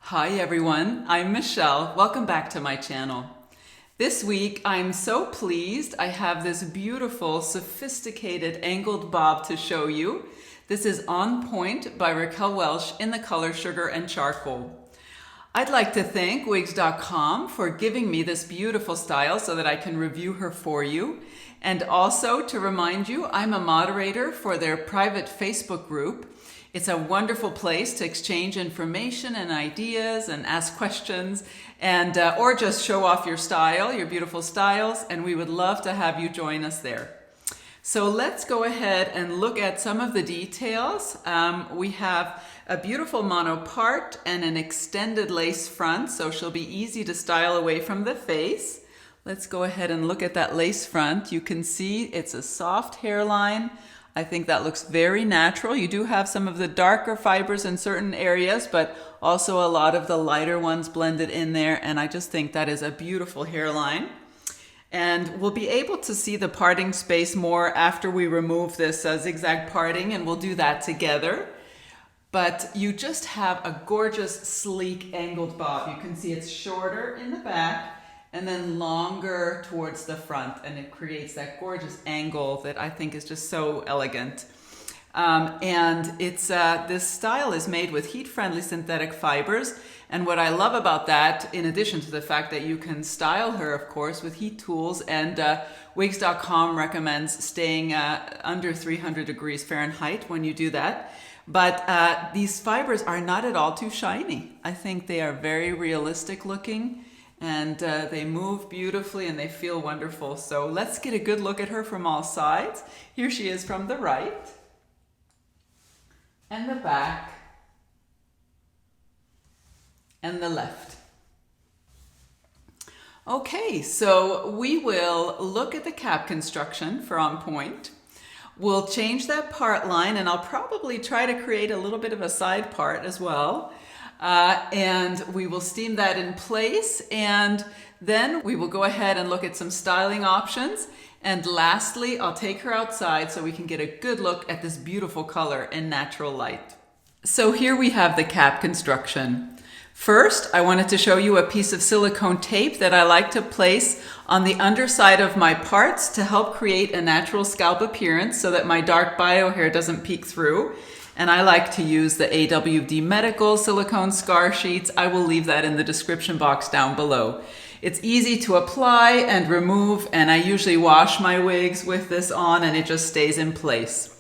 Hi everyone, I'm Michelle. Welcome back to my channel. This week I'm so pleased I have this beautiful sophisticated angled bob to show you. This is On Point by Raquel Welch in the color Sugar and Charcoal. I'd like to thank wigs.com for giving me this beautiful style so that I can review her for you. And also to remind you, I'm a moderator for their private Facebook group. It's a wonderful place to exchange information and ideas and ask questions and or just show off your style, your beautiful styles, and we would love to have you join us there. So let's go ahead and look at some of the details. We have a beautiful mono part and an extended lace front, so she'll be easy to style away from the face. Let's go ahead and look at that lace front. You can see it's a soft hairline. I think that looks very natural. You do have some of the darker fibers in certain areas, but also a lot of the lighter ones blended in there, and I just think that is a beautiful hairline. And we'll be able to see the parting space more after we remove this zigzag parting, and we'll do that together. But you just have a gorgeous, sleek, angled bob. You can see it's shorter in the back and then longer towards the front, and it creates that gorgeous angle that I think is just so elegant. And it's this style is made with heat-friendly synthetic fibers, and what I love about that, in addition to the fact that you can style her, of course, with heat tools, and wigs.com recommends staying under 300 degrees Fahrenheit when you do that. But these fibers are not at all too shiny. I think they are very realistic looking, and they move beautifully and they feel wonderful. So let's get a good look at her from all sides. Here she is from the right and the back and the left. Okay, so we will look at the cap construction for On Point. We'll change that part line, and I'll probably try to create a little bit of a side part as well. And we will steam that in place, and then we will go ahead and look at some styling options. And lastly, I'll take her outside so we can get a good look at this beautiful color in natural light. So here we have the cap construction. First, I wanted to show you a piece of silicone tape that I like to place on the underside of my parts to help create a natural scalp appearance so that my dark bio hair doesn't peek through. And I like to use the AWD Medical silicone scar sheets. I will leave that in the description box down below. It's easy to apply and remove, and I usually wash my wigs with this on, and it just stays in place.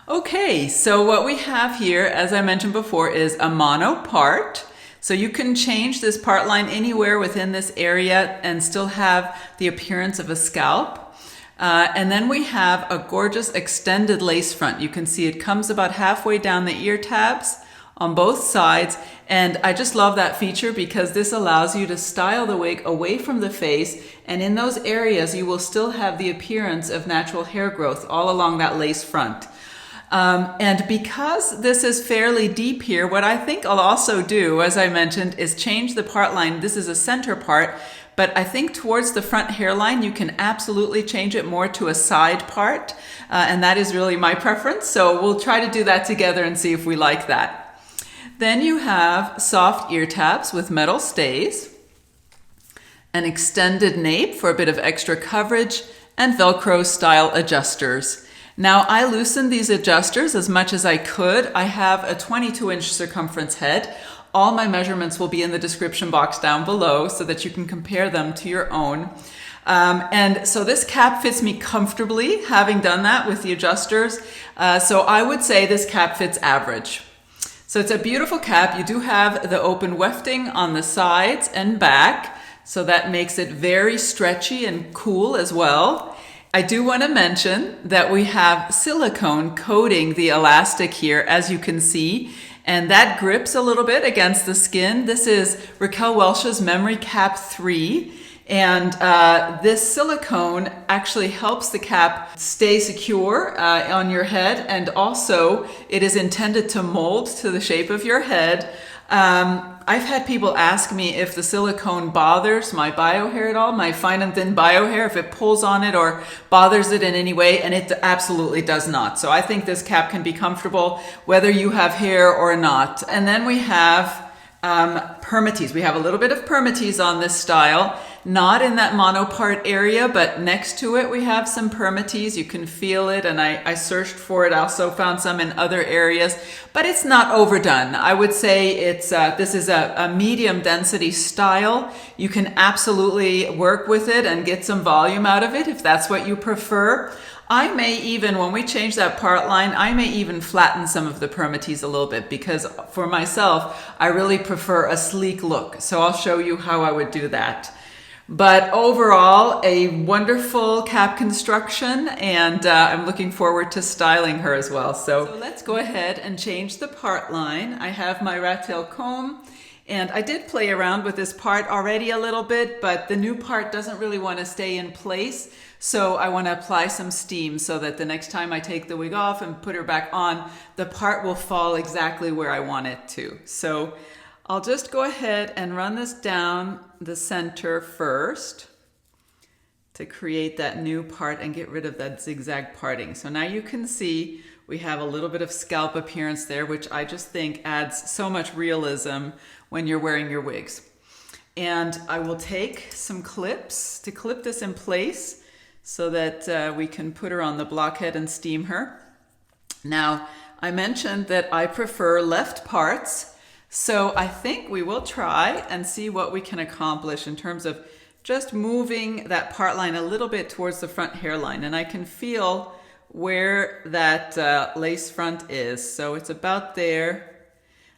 Okay, so what we have here, as I mentioned before, is a mono part. So you can change this part line anywhere within this area and still have the appearance of a scalp. And then we have a gorgeous extended lace front. You can see it comes about halfway down the ear tabs on both sides. And I just love that feature because this allows you to style the wig away from the face. And in those areas, you will still have the appearance of natural hair growth all along that lace front. And because this is fairly deep here, what I think I'll also do, as I mentioned, is change the part line. This is a center part, but I think towards the front hairline, you can absolutely change it more to a side part. And that is really my preference. So we'll try to do that together and see if we like that. Then you have soft ear tabs with metal stays, an extended nape for a bit of extra coverage, and Velcro style adjusters. Now, I loosened these adjusters as much as I could. I have a 22-inch circumference head. All my measurements will be in the description box down below so that you can compare them to your own. And so this cap fits me comfortably, having done that with the adjusters. So I would say this cap fits average. So it's a beautiful cap. You do have the open wefting on the sides and back, so that makes it very stretchy and cool as well. I do want to mention that we have silicone coating the elastic here, as you can see, and that grips a little bit against the skin. This is Raquel Welch's Memory Cap 3, and this silicone actually helps the cap stay secure on your head, and also it is intended to mold to the shape of your head. I've had people ask me if the silicone bothers my bio hair at all, my fine and thin bio hair, if it pulls on it or bothers it in any way, and it absolutely does not. So I think this cap can be comfortable whether you have hair or not. And then we have permatease. We have a little bit of permatease on this style, not in that monopart area, but next to it we have some permatease. You can feel it, and I searched for it. I also found some in other areas, but it's not overdone. I would say it's this is a medium density style. You can absolutely work with it and get some volume out of it if that's what you prefer. I may even, when we change that part line, I may even flatten some of the permatease a little bit, because for myself, I really prefer a sleek look. So I'll show you how I would do that. But overall, a wonderful cap construction, and I'm looking forward to styling her as well. So let's go ahead and change the part line. I have my rat tail comb, and I did play around with this part already a little bit, but the new part doesn't really want to stay in place. So I want to apply some steam so that the next time I take the wig off and put her back on, the part will fall exactly where I want it to. So I'll just go ahead and run this down the center first to create that new part and get rid of that zigzag parting. So now you can see we have a little bit of scalp appearance there, which I just think adds so much realism when you're wearing your wigs. And I will take some clips to clip this in place so that we can put her on the blockhead and steam her. Now, I mentioned that I prefer left parts, so I think we will try and see what we can accomplish in terms of just moving that part line a little bit towards the front hairline. And I can feel where that lace front is, so it's about there.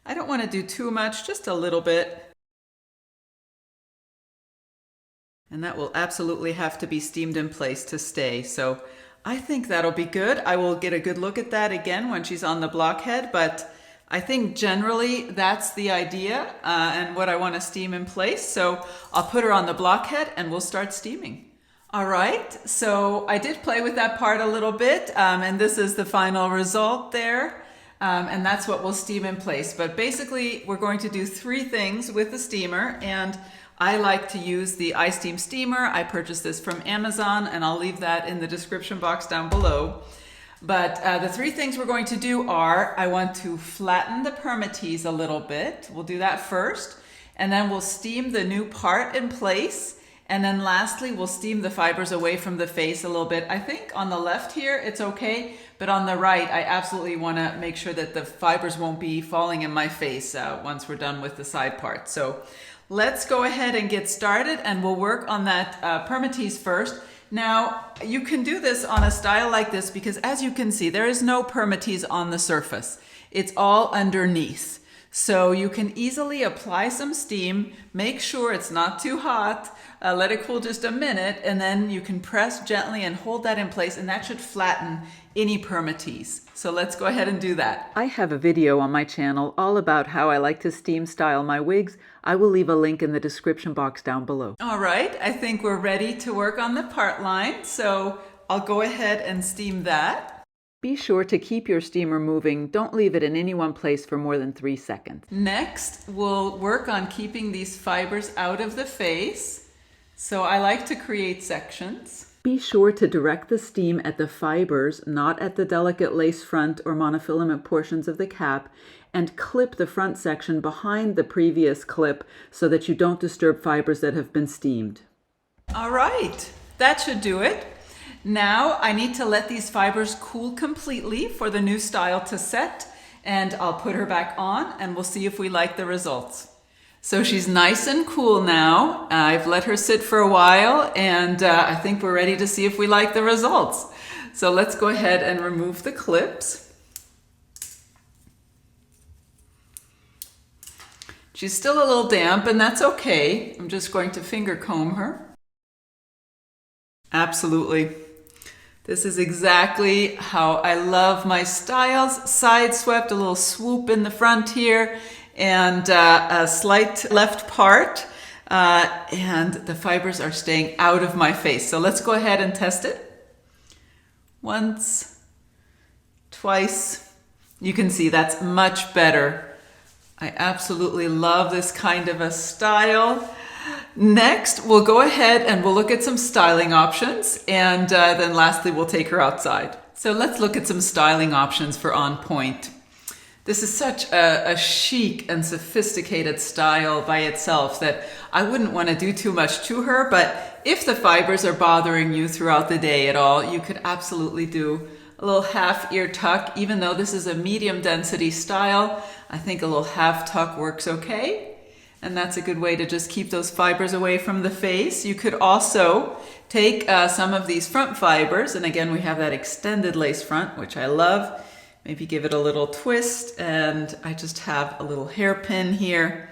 I don't want to do too much, just a little bit. And that will absolutely have to be steamed in place to stay. So I think that'll be good. I will get a good look at that again when she's on the blockhead, but I think generally that's the idea and what I want to steam in place. So I'll put her on the blockhead and we'll start steaming. All right, so I did play with that part a little bit, and this is the final result there. And that's what we'll steam in place. But basically, we're going to do 3 things with the steamer, and I like to use the iSteam steamer. I purchased this from Amazon, and I'll leave that in the description box down below. But the 3 things we're going to do are, I want to flatten the permatease a little bit. We'll do that first, and then we'll steam the new part in place. And then lastly, we'll steam the fibers away from the face a little bit. I think on the left here, it's okay, but on the right, I absolutely want to make sure that the fibers won't be falling in my face once we're done with the side part. So let's go ahead and get started, and we'll work on that permatease first. Now, you can do this on a style like this because, as you can see, there is no permatease on the surface. It's all underneath. So you can easily apply some steam, make sure it's not too hot, let it cool just a minute, and then you can press gently and hold that in place, and that should flatten any permatease. So let's go ahead and do that. I have a video on my channel all about how I like to steam style my wigs. I will leave a link in the description box down below. All right, I think we're ready to work on the part line, so I'll go ahead and steam that. Be sure to keep your steamer moving. Don't leave it in any one place for more than 3 seconds. Next, we'll work on keeping these fibers out of the face. So I like to create sections. Be sure to direct the steam at the fibers, not at the delicate lace front or monofilament portions of the cap, and clip the front section behind the previous clip so that you don't disturb fibers that have been steamed. All right, that should do it. Now I need to let these fibers cool completely for the new style to set, and I'll put her back on and we'll see if we like the results. So she's nice and cool now. I've let her sit for a while, and I think we're ready to see if we like the results. So let's go ahead and remove the clips. She's still a little damp, and that's okay. I'm just going to finger comb her. Absolutely. This is exactly how I love my styles. Side swept, a little swoop in the front here, and a slight left part. And the fibers are staying out of my face. So let's go ahead and test it. Once, twice. You can see that's much better. I absolutely love this kind of a style. Next, we'll go ahead and we'll look at some styling options, and then lastly, we'll take her outside. So let's look at some styling options for On Point. This is such a chic and sophisticated style by itself that I wouldn't want to do too much to her, but if the fibers are bothering you throughout the day at all, you could absolutely do a little half ear tuck. Even though this is a medium density style, I think a little half tuck works okay. And that's a good way to just keep those fibers away from the face. You could also take some of these front fibers, and again, we have that extended lace front, which I love. Maybe give it a little twist, and I just have a little hairpin here.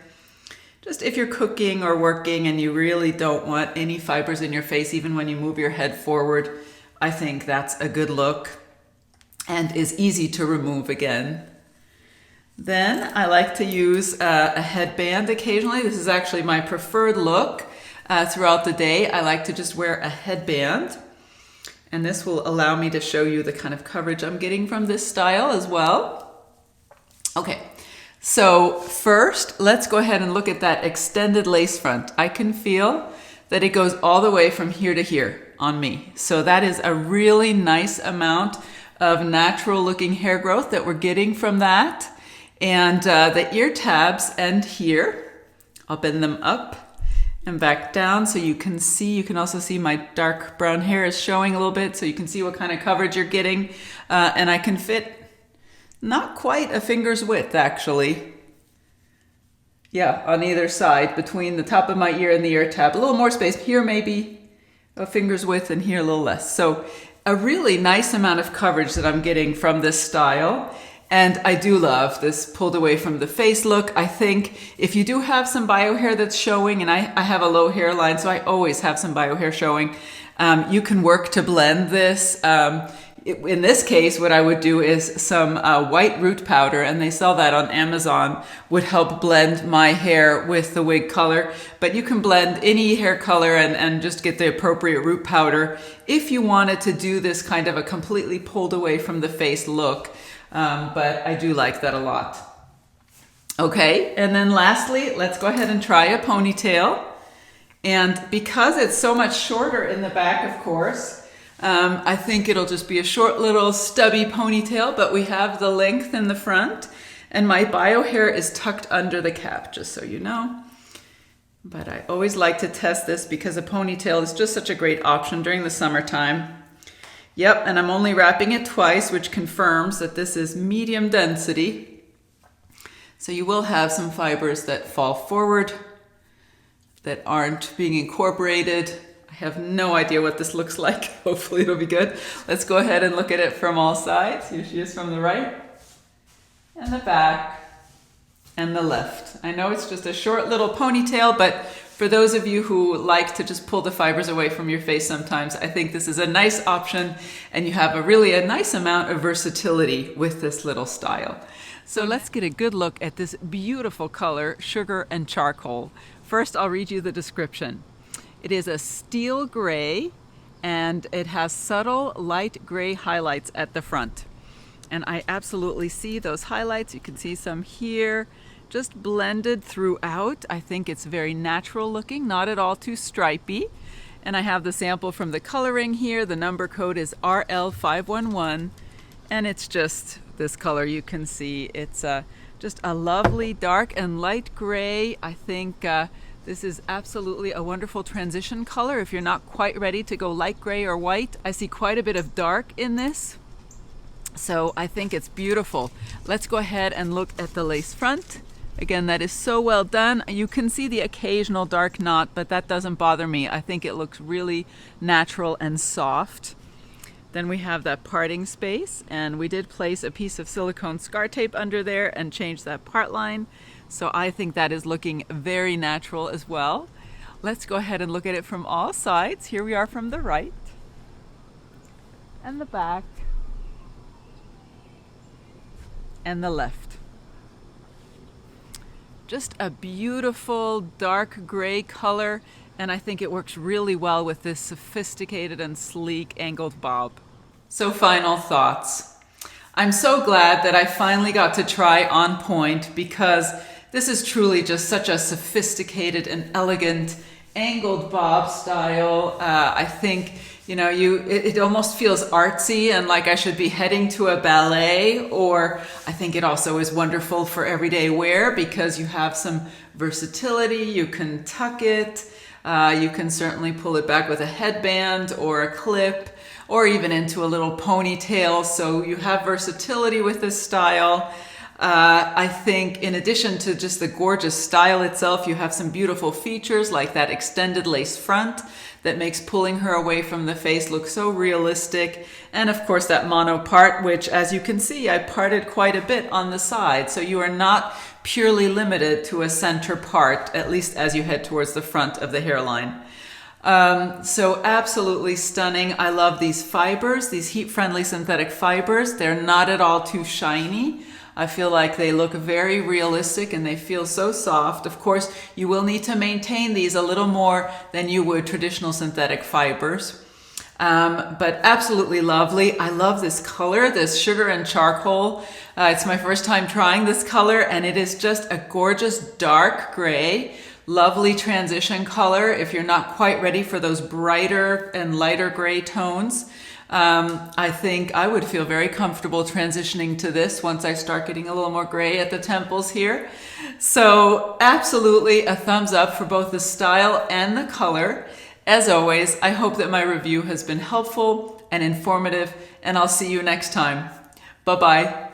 Just if you're cooking or working and you really don't want any fibers in your face, even when you move your head forward, I think that's a good look and is easy to remove again. Then I like to use a headband occasionally. This is actually my preferred look throughout the day. I like to just wear a headband. And this will allow me to show you the kind of coverage I'm getting from this style as well. Okay, so first, let's go ahead and look at that extended lace front. I can feel that it goes all the way from here to here on me. So that is a really nice amount of natural looking hair growth that we're getting from that. And the ear tabs end here. I'll bend them up and back down so you can see. You can also see my dark brown hair is showing a little bit, so you can see what kind of coverage you're getting. And I can fit not quite a finger's width, actually. Yeah, on either side, between the top of my ear and the ear tab. A little more space. Here maybe a finger's width, and here a little less. So a really nice amount of coverage that I'm getting from this style. And I do love this pulled away from the face look. I think if you do have some bio hair that's showing, and I have a low hairline, so I always have some bio hair showing, you can work to blend this. In this case, what I would do is some white root powder, and they sell that on Amazon, would help blend my hair with the wig color. But you can blend any hair color and just get the appropriate root powder if you wanted to do this kind of a completely pulled away from the face look. But I do like that a lot. Okay, and then lastly, let's go ahead and try a ponytail. And because it's so much shorter in the back, of course, I think it'll just be a short little stubby ponytail, but we have the length in the front, and my bio hair is tucked under the cap, just so you know. But I always like to test this because a ponytail is just such a great option during the summertime. Yep, and I'm only wrapping it twice, which confirms that this is medium density. So you will have some fibers that fall forward that aren't being incorporated. I have no idea what this looks like. Hopefully it'll be good. Let's go ahead and look at it from all sides. Here she is from the right, and the back, and the left. I know it's just a short little ponytail, but for those of you who like to just pull the fibers away from your face sometimes, I think this is a nice option, and you have a nice amount of versatility with this little style. So let's get a good look at this beautiful color, sugar and charcoal. First, I'll read you the description. It is a steel gray, and it has subtle light gray highlights at the front. And I absolutely see those highlights. You can see some here, just blended throughout. I think it's very natural looking, not at all too stripy. And I have the sample from the coloring here. The number code is RL511, and it's just this color you can see. It's just a lovely dark and light gray. I think this is absolutely a wonderful transition color if you're not quite ready to go light gray or white. I see quite a bit of dark in this, so I think it's beautiful. Let's go ahead and look at the lace front. Again, that is so well done. You can see the occasional dark knot, but that doesn't bother me. I think it looks really natural and soft. Then we have that parting space, and we did place a piece of silicone scar tape under there and change that part line. So I think that is looking very natural as well. Let's go ahead and look at it from all sides. Here we are from the right and the back and the left. Just a beautiful dark gray color, and I think it works really well with this sophisticated and sleek angled bob. So final thoughts. I'm so glad that I finally got to try on point, because this is truly just such a sophisticated and elegant angled bob style. I think You know, it almost feels artsy and like I should be heading to a ballet, or I think it also is wonderful for everyday wear because you have some versatility. You can tuck it. You can certainly pull it back with a headband or a clip, or even into a little ponytail. So you have versatility with this style. I think in addition to just the gorgeous style itself, you have some beautiful features like that extended lace front that makes pulling her away from the face look so realistic. And of course that mono part, which as you can see, I parted quite a bit on the side. So you are not purely limited to a center part, at least as you head towards the front of the hairline. So absolutely stunning. I love these fibers, these heat-friendly synthetic fibers. They're not at all too shiny. I feel like they look very realistic and they feel so soft. Of course, you will need to maintain these a little more than you would traditional synthetic fibers. But absolutely lovely. I love this color, this sugar and charcoal. It's my first time trying this color, and it is just a gorgeous dark gray. Lovely transition color if you're not quite ready for those brighter and lighter gray tones. I think I would feel very comfortable transitioning to this once I start getting a little more gray at the temples here. So absolutely a thumbs up for both the style and the color. As always, I hope that my review has been helpful and informative, and I'll see you next time. Bye-bye.